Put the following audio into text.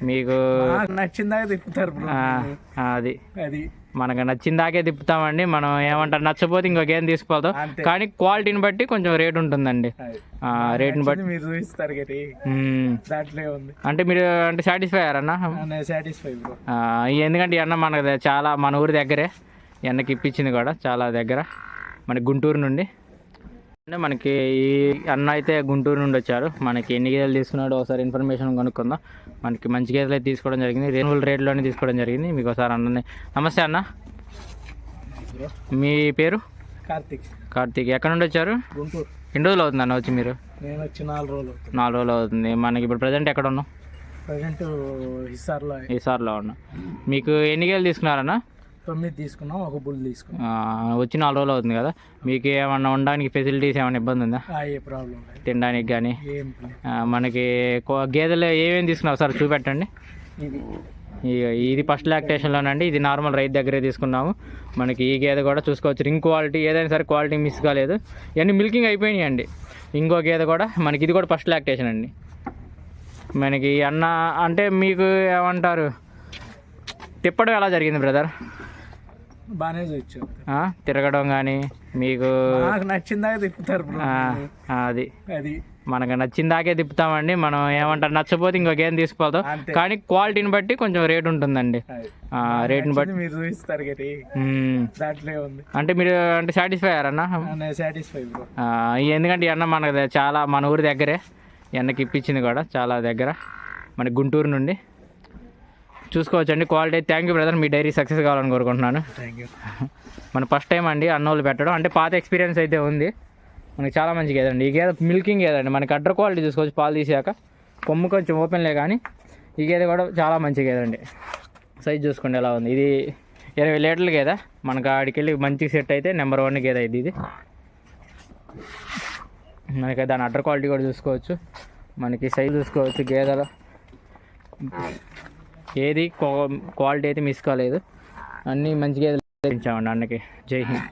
మీకు నచ్చిందాక తిప్పుతారు. అది మనకు నచ్చిందాకే తిప్పుతామండి. మనం ఏమంటారు నచ్చపోతే ఇంకో గేమ్ తీసుకోవాలి. కానీ క్వాలిటీని బట్టి కొంచెం రేట్ ఉంటుందండి. రేట్ని బట్టి మీరు చూపిస్తారు దాంట్లో ఉంది. అంటే మీరు అంటే సాటిస్ఫై అయ్యారన్నా? Satisfy bro. ఎందుకంటే ఈ అన్న మనకు చాలా మన ఊరి దగ్గరే ఎన్నకి ఇప్పించింది కూడా చాలా దగ్గర మన గుంటూరు నుండి. అంటే మనకి ఈ అన్న అయితే గుంటూరు నుండి వచ్చారు. మనకి ఎన్ని గేదెలు తీసుకున్నాడో ఒకసారి ఇన్ఫర్మేషన్ కనుక్కుందాం. మనకి మంచి గేదెలు అయితే తీసుకోవడం జరిగింది, రీజనబుల్ రేట్లోనే తీసుకోవడం జరిగింది. మీకు ఒకసారి అన్నని నమస్తే అన్న, మీ పేరు? కార్తీక్. ఎక్కడ నుండి వచ్చారు? గుంటూరు. ఎన్ని రోజులు అవుతుంది అన్న వచ్చి మీరు? నేను వచ్చి 4 రోజులు అవుతుంది. మనకి ఇప్పుడు ప్రజెంట్ ఎక్కడ ఉన్నాం? ప్రజెంట్ హిసార్లో ఉన్నా. మీకు ఎన్ని గేదెలు తీసుకున్నారన్న? 9 తీసుకున్నాం, ఒక బుల్ తీసుకున్నాం. వచ్చి 4 రోజులు అవుతుంది కదా. మీకు ఏమన్నా ఉండడానికి ఫెసిలిటీస్ ఏమైనా ఇబ్బంది ఉందా? ఏ ప్రాబ్లం లేదు. తినడానికి కానీ మనకి గేదెలు ఏమేమి తీసుకున్నావు సార్ చూపెట్టండి. ఇది ఫస్ట్ లాక్టేషన్లోనండి. ఇది నార్మల్ రైతు దగ్గరే తీసుకున్నాము. మనకి ఈ గేదె కూడా చూసుకోవచ్చు. రింగ్ క్వాలిటీ ఏదైనా సరే క్వాలిటీ మిస్ కాలేదు. ఇవన్నీ మిల్కింగ్ అయిపోయినాయి అండి. ఇంకో గేదె కూడా మనకి ఇది కూడా ఫస్ట్ లాక్టేషన్ అండి. మనకి అన్న అంటే మీకు ఏమంటారు తిప్పడం ఎలా జరిగింది బ్రదర్? బాగానే చూపించారు. తిరగడం కానీ మీకు నచ్చిందాక తిప్పుతారు. అది మనకు నచ్చిందాకే తిప్పుతామండి. మనం ఏమంటారు నచ్చపోతే ఇంకో గేమ్ తీసుకోవాలి. కానీ క్వాలిటీని బట్టి కొంచెం రేట్ ఉంటుందండి. రేట్ని బట్టి మీరు చూపిస్తారు దాంట్లో ఉంది. అంటే మీరు అంటే సాటిస్ఫై అయ్యారన్నా? Satisfy bro. ఎందుకంటే ఈ అన్న మనకు చాలా మన ఊరి దగ్గరే ఎన్నకి ఇప్పించింది కూడా చాలా దగ్గర మన గుంటూరు నుండి. చూసుకోవచ్చండి క్వాలిటీ. థ్యాంక్ యూ బ్రదర్, మీ డైరీ సక్సెస్ కావాలని కోరుకుంటున్నాను. మన ఫస్ట్ టైం అండి అన్నోళ్ళు పెట్టడం. అంటే పాత ఎక్స్పీరియన్స్ అయితే ఉంది. మనకి చాలా మంచి గేదండి. ఈ గేదె మిల్కింగ్ గేదండి. మనకి అడ్డర్ క్వాలిటీ చూసుకోవచ్చు. పాలు తీసాక కొమ్ము కొంచెం ఓపెన్లే కానీ ఈ గేదె కూడా చాలా మంచి గేదండి. సైజ్ చూసుకోండి ఎలా ఉంది. ఇది 20 లీటర్ల గేదె. మనకు ఆడికి వెళ్ళి మంచి సెట్ అయితే నెంబర్ 1 గేదె ఇది. ఇది మనకి దాని అడ్డర్ క్వాలిటీ కూడా చూసుకోవచ్చు. మనకి సైజ్ చూసుకోవచ్చు. గేదెలో ఏది క్వాలిటీ అయితే మిస్ కాలేదు. అన్నీ మంచి గేదెలు పెంచామండి అన్నకి. జై హింద్.